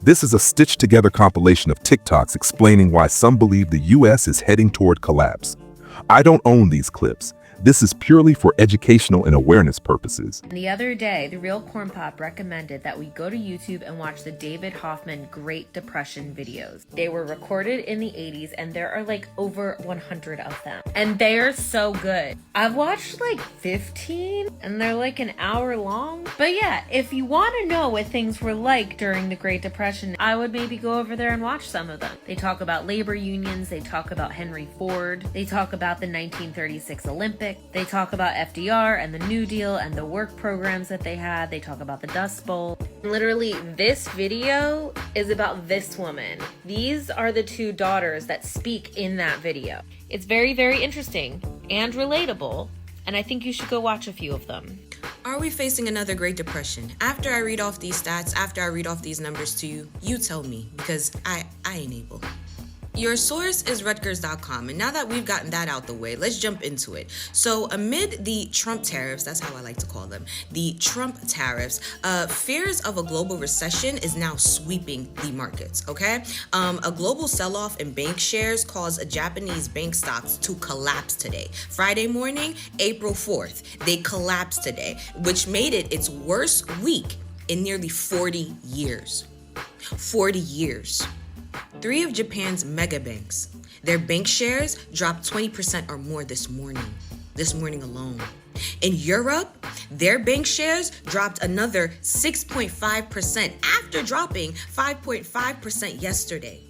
This is a stitched-together compilation of TikToks explaining why some believe the US is heading toward collapse. I don't own these clips. This is purely for educational and awareness purposes. The other day, The Real Corn Pop recommended that we go to YouTube and watch the David Hoffman Great Depression videos. They were recorded in the 80s and there are like over 100 of them. And they are so good. I've watched like 15 and they're like an hour long. But yeah, if you want to know what things were like during the Great Depression, I would maybe go over there and watch some of them. They talk about labor unions, they talk about Henry Ford, they talk about the 1936 Olympics. They talk about FDR and the New Deal and the work programs that they had. They talk about the Dust Bowl. Literally, this video is about this woman. These are the two daughters that speak in that video. It's very, very interesting and relatable, and I think you should go watch a few of them. Are we facing another Great Depression? After I read off these stats, after I read off these numbers to you, you tell me, because I ain't able. Your source is Rutgers.com, and now that we've gotten that out the way, let's jump into it. So amid the Trump tariffs, that's how I like to call them, the Trump tariffs, fears of a global recession is now sweeping the markets, okay? A global sell-off in bank shares caused Japanese bank stocks to collapse today. Friday morning, April 4th, they collapsed today, which made it its worst week in nearly 40 years. 40 years. 3 of Japan's mega banks, their bank shares dropped 20% or more this morning alone. In Europe, their bank shares dropped another 6.5% after dropping 5.5% yesterday.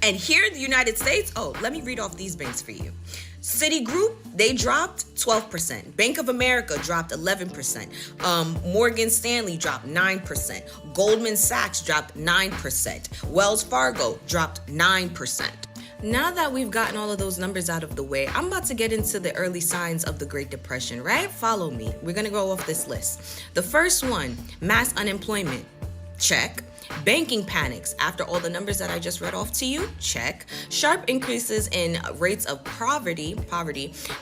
And here in the United States, let me read off these banks for you. Citigroup, they dropped 12%. Bank of America dropped 11%. Morgan Stanley dropped 9%. Goldman Sachs dropped 9%. Wells Fargo dropped 9%. Now that we've gotten all of those numbers out of the way, I'm about to get into the early signs of the Great Depression, right? Follow me. We're going to go off this list. The first one, mass unemployment. Check. Banking panics after all the numbers that I just read off to you, check. Sharp increases in rates of poverty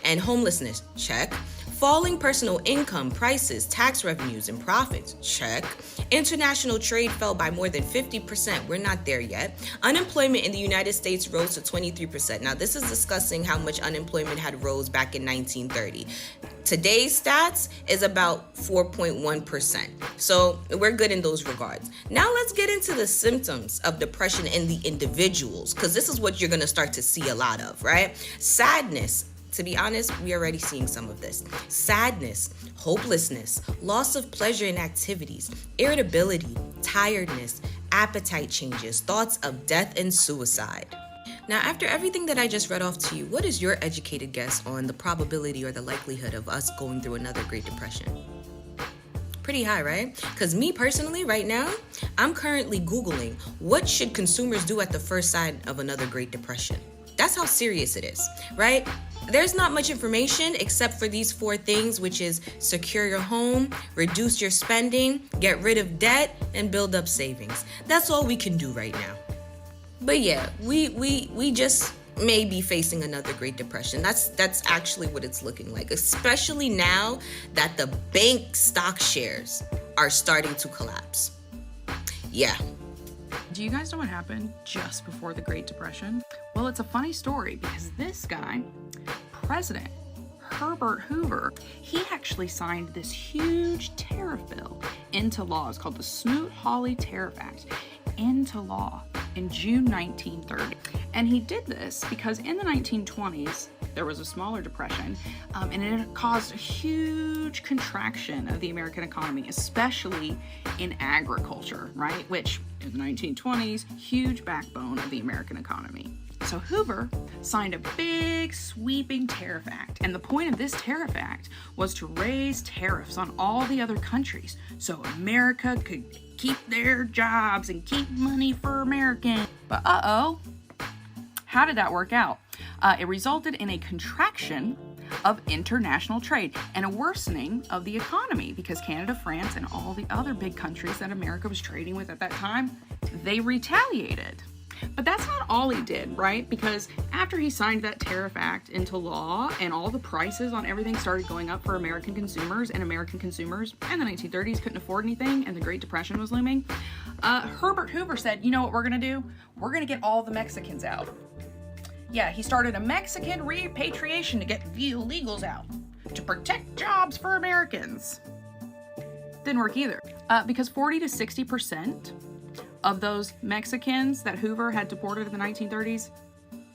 and homelessness, check. Falling personal income, prices, tax revenues, and profits, check. International trade fell by more than 50%. We're not there yet. Unemployment in the United States rose to 23%. Now, this is discussing how much unemployment had rose back in 1930. Today's stats is about 4.1%. So we're good in those regards. Now let's get into the symptoms of depression in the individuals, because this is what you're going to start to see a lot of, right? Sadness. To be honest, we're already seeing some of this. Sadness, hopelessness, loss of pleasure in activities, irritability, tiredness, appetite changes, thoughts of death and suicide. Now, after everything that I just read off to you, what is your educated guess on the probability or the likelihood of us going through another Great Depression? Pretty high, right? Because me personally, right now, I'm currently Googling what should consumers do at the first sign of another Great Depression. That's how serious it is, right? There's not much information except for these 4 things, which is secure your home, reduce your spending, get rid of debt, and build up savings. That's all we can do right now. But yeah, we just may be facing another Great Depression. That's actually what it's looking like, especially now that the bank stock shares are starting to collapse. Yeah. Do you guys know what happened just before the Great Depression? Well, it's a funny story because this guy, President Herbert Hoover, he actually signed this huge tariff bill into law. It's called the Smoot-Hawley Tariff Act into law in June 1930. And he did this because in the 1920s, there was a smaller depression, and it caused a huge contraction of the American economy, especially in agriculture, right? Which in the 1920s, huge backbone of the American economy. So Hoover signed a big sweeping tariff act, and the point of this tariff act was to raise tariffs on all the other countries so America could keep their jobs and keep money for Americans. But how did that work out? It resulted in a contraction of international trade and a worsening of the economy because Canada, France, and all the other big countries that America was trading with at that time, they retaliated. But that's not all he did, right? Because after he signed that Tariff Act into law and all the prices on everything started going up for American consumers, and American consumers in the 1930s couldn't afford anything, and the Great Depression was looming, Herbert Hoover said, you know what we're gonna do? We're gonna get all the Mexicans out. Yeah, he started a Mexican repatriation to get the illegals out, to protect jobs for Americans. Didn't work either, because 40 to 60% of those Mexicans that Hoover had deported in the 1930s,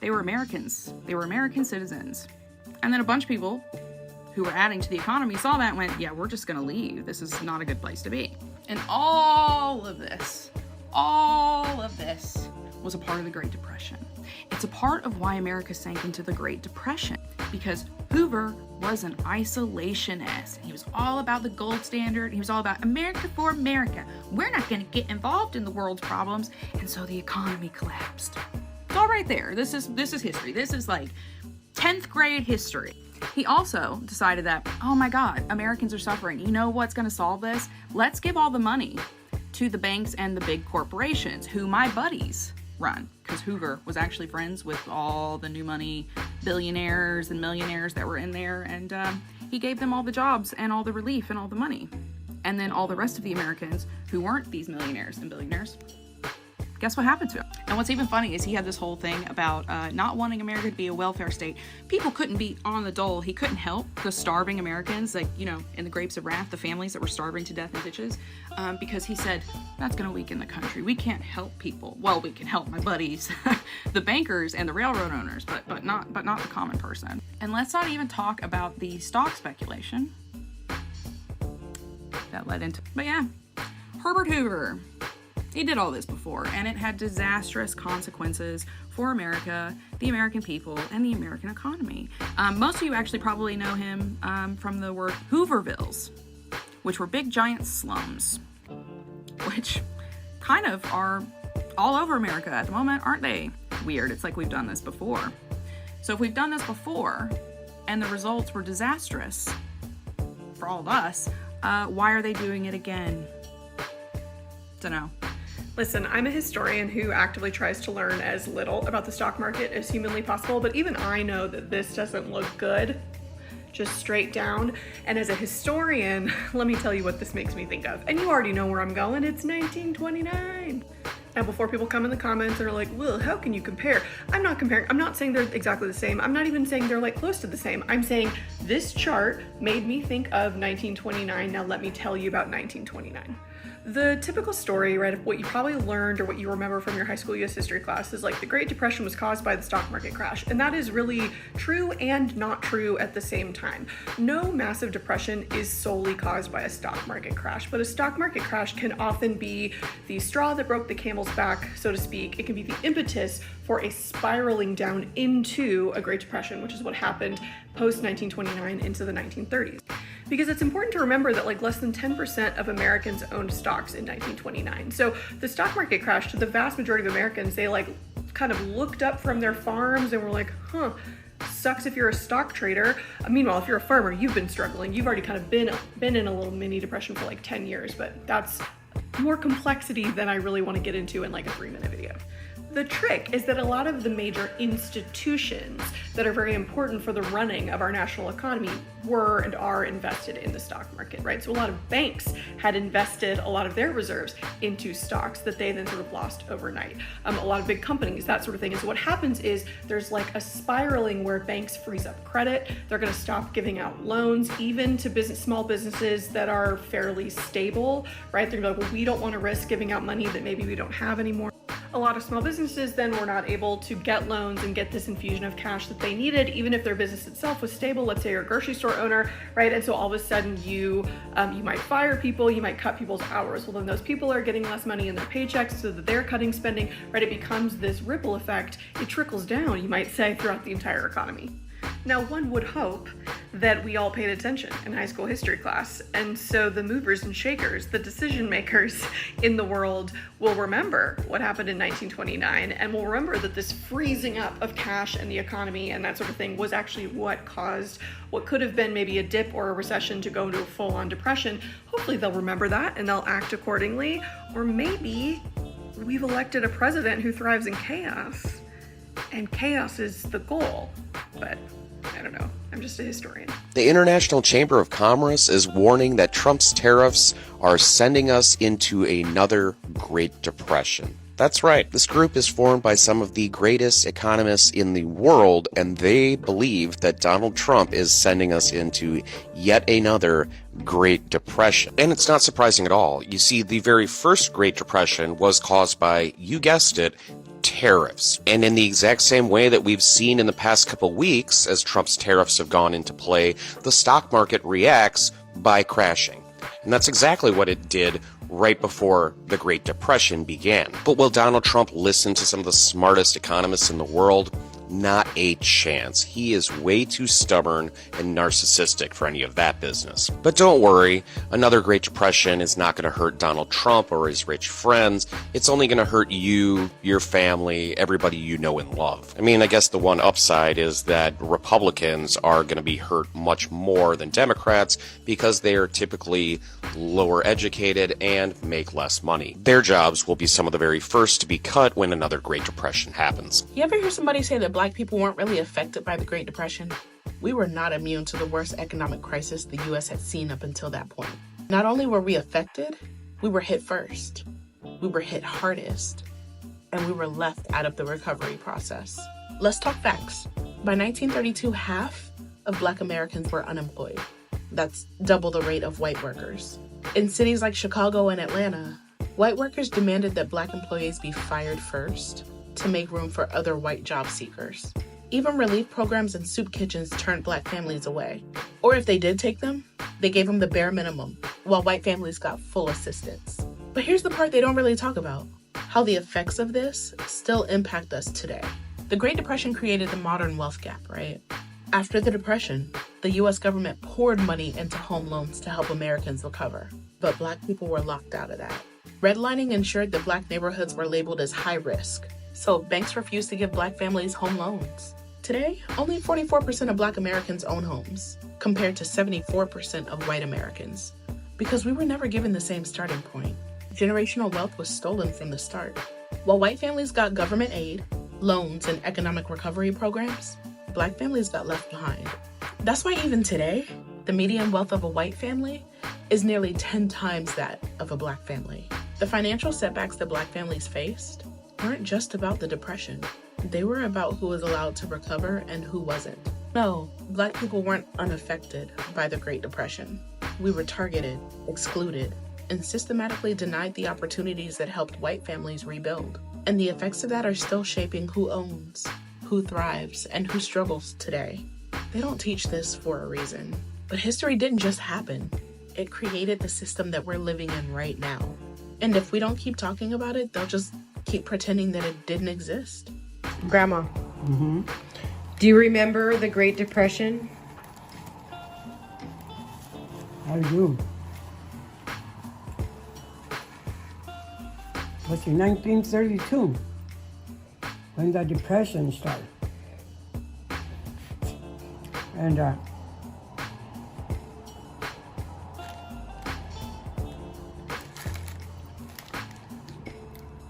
they were Americans. They were American citizens. And then a bunch of people who were adding to the economy saw that and went, yeah, we're just gonna leave. This is not a good place to be. And all of this was a part of the Great Depression. It's a part of why America sank into the Great Depression, because Hoover was an isolationist. He was all about the gold standard. He was all about America for America. We're not going to get involved in the world's problems. And so the economy collapsed. It's all right there. This is history. This is like 10th grade history. He also decided that, oh my God, Americans are suffering. You know what's going to solve this? Let's give all the money to the banks and the big corporations who my buddies run, because Hoover was actually friends with all the new money billionaires and millionaires that were in there, and he gave them all the jobs and all the relief and all the money. And then all the rest of the Americans who weren't these millionaires and billionaires, guess what happened to him? And what's even funny is he had this whole thing about not wanting America to be a welfare state. People couldn't be on the dole. He couldn't help the starving Americans, like, you know, in the Grapes of Wrath, the families that were starving to death in ditches, because he said, that's going to weaken the country. We can't help people. Well, we can help my buddies, the bankers and the railroad owners, but not the common person. And let's not even talk about the stock speculation that led into, but yeah, Herbert Hoover. He did all this before, and it had disastrous consequences for America, the American people, and the American economy. Most of you actually probably know him from the word Hoovervilles, which were big giant slums, which kind of are all over America at the moment, aren't they? Weird, it's like we've done this before. So if we've done this before, and the results were disastrous for all of us, why are they doing it again? Dunno. Listen, I'm a historian who actively tries to learn as little about the stock market as humanly possible, but even I know that this doesn't look good, just straight down. And as a historian, let me tell you what this makes me think of. And you already know where I'm going, it's 1929. Now, before people come in the comments and are like, well, how can you compare? I'm not comparing. I'm not saying they're exactly the same. I'm not even saying they're like close to the same. I'm saying this chart made me think of 1929. Now let me tell you about 1929. The typical story, right, of what you probably learned or what you remember from your high school US history class is like the Great Depression was caused by the stock market crash. And that is really true and not true at the same time. No massive depression is solely caused by a stock market crash, but a stock market crash can often be the straw that broke the camel's back, so to speak. It can be the impetus for a spiraling down into a Great Depression, which is what happened post-1929 into the 1930s. Because it's important to remember that like less than 10% of Americans owned stocks in 1929. So the stock market crashed to the vast majority of Americans. They like kind of looked up from their farms and were like, huh, sucks if you're a stock trader. Meanwhile, if you're a farmer, you've been struggling. You've already kind of been in a little mini depression for like 10 years, but that's more complexity than I really want to get into in like a 3-minute video. The trick is that a lot of the major institutions that are very important for the running of our national economy were and are invested in the stock market, right? So a lot of banks had invested a lot of their reserves into stocks that they then sort of lost overnight. A lot of big companies, that sort of thing. And so what happens is there's like a spiraling where banks freeze up credit. They're going to stop giving out loans, even to small businesses that are fairly stable, right? They're going to be like, well, we don't want to risk giving out money that maybe we don't have anymore. A lot of small businesses then were not able to get loans and get this infusion of cash that they needed, even if their business itself was stable. Let's say you're a grocery store owner, right? And so all of a sudden you might fire people, you might cut people's hours. Well, then those people are getting less money in their paychecks, so that they're cutting spending, right? It becomes this ripple effect. It trickles down, you might say, throughout the entire economy. Now, one would hope that we all paid attention in high school history class, and so the movers and shakers, the decision makers in the world, will remember what happened in 1929, and will remember that this freezing up of cash and the economy and that sort of thing was actually what caused what could have been maybe a dip or a recession to go into a full-on depression. Hopefully they'll remember that and they'll act accordingly, or maybe we've elected a president who thrives in chaos, and chaos is the goal. But I don't know. I'm just a historian. The International Chamber of Commerce is warning that Trump's tariffs are sending us into another Great Depression. That's right. This group is formed by some of the greatest economists in the world, and they believe that Donald Trump is sending us into yet another Great Depression. And it's not surprising at all. You see, the very first Great Depression was caused by, you guessed it, tariffs. And in the exact same way that we've seen in the past couple weeks, as Trump's tariffs have gone into play, the stock market reacts by crashing. And that's exactly what it did right before the Great Depression began. But will Donald Trump listen to some of the smartest economists in the world? Not a chance. He is way too stubborn and narcissistic for any of that business. But don't worry, another Great Depression is not going to hurt Donald Trump or his rich friends. It's only going to hurt you, your family, everybody you know and love. I mean, I guess the one upside is that Republicans are going to be hurt much more than Democrats because they are typically lower educated and make less money. Their jobs will be some of the very first to be cut when another Great Depression happens. You ever hear somebody say that Black people weren't really affected by the Great Depression? We were not immune to the worst economic crisis the U.S. had seen up until that point. Not only were we affected, we were hit first. We were hit hardest. And we were left out of the recovery process. Let's talk facts. By 1932, half of Black Americans were unemployed. That's double the rate of white workers. In cities like Chicago and Atlanta, white workers demanded that Black employees be fired first to make room for other white job seekers. Even relief programs and soup kitchens turned Black families away. Or if they did take them, they gave them the bare minimum, while white families got full assistance. But here's the part they don't really talk about: how the effects of this still impact us today. The Great Depression created the modern wealth gap, right? After the Depression, the U.S. government poured money into home loans to help Americans recover. But Black people were locked out of that. Redlining ensured that Black neighborhoods were labeled as high risk, so banks refused to give Black families home loans. Today, only 44% of Black Americans own homes, compared to 74% of white Americans, because we were never given the same starting point. Generational wealth was stolen from the start. While white families got government aid, loans, and economic recovery programs, Black families got left behind. That's why even today, the median wealth of a white family is nearly 10 times that of a Black family. The financial setbacks that Black families faced weren't just about the Depression. They were about who was allowed to recover and who wasn't. No, Black people weren't unaffected by the Great Depression. We were targeted, excluded, and systematically denied the opportunities that helped white families rebuild. And the effects of that are still shaping who owns, who thrives, and who struggles today. They don't teach this for a reason. But history didn't just happen. It created the system that we're living in right now. And if we don't keep talking about it, they'll just keep pretending that it didn't exist. Grandma, do you remember the Great Depression? I do. It was in 1932 when the Depression started. And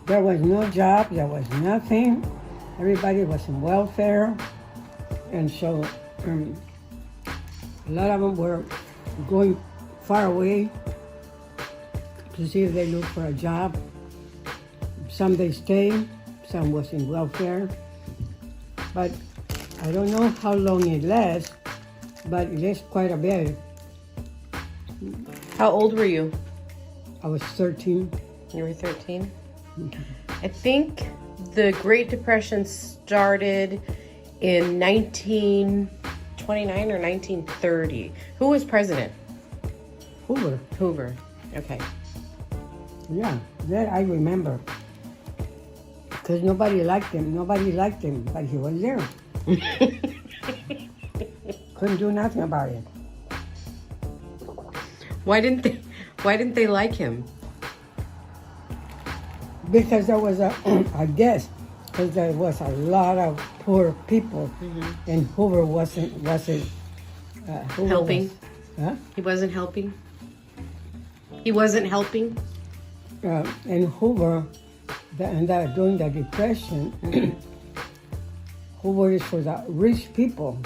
there was no job, there was nothing. Everybody was in welfare. And so a lot of them were going far away to see if they looked for a job. Some they stayed, some was in welfare. But I don't know how long it lasts, but it lasts quite a bit. How old were you? I was 13. You were 13? I think the Great Depression started in 1929 or 1930. Who was president? Hoover. Hoover. Okay. Yeah, that I remember. Because nobody liked him, but he was there. Couldn't do nothing about it. Why didn't they like him? Because there was I guess, because there was a lot of poor people, and Hoover wasn't Helping? Huh? He wasn't helping? He wasn't helping? And Hoover During the Depression, who works for the rich people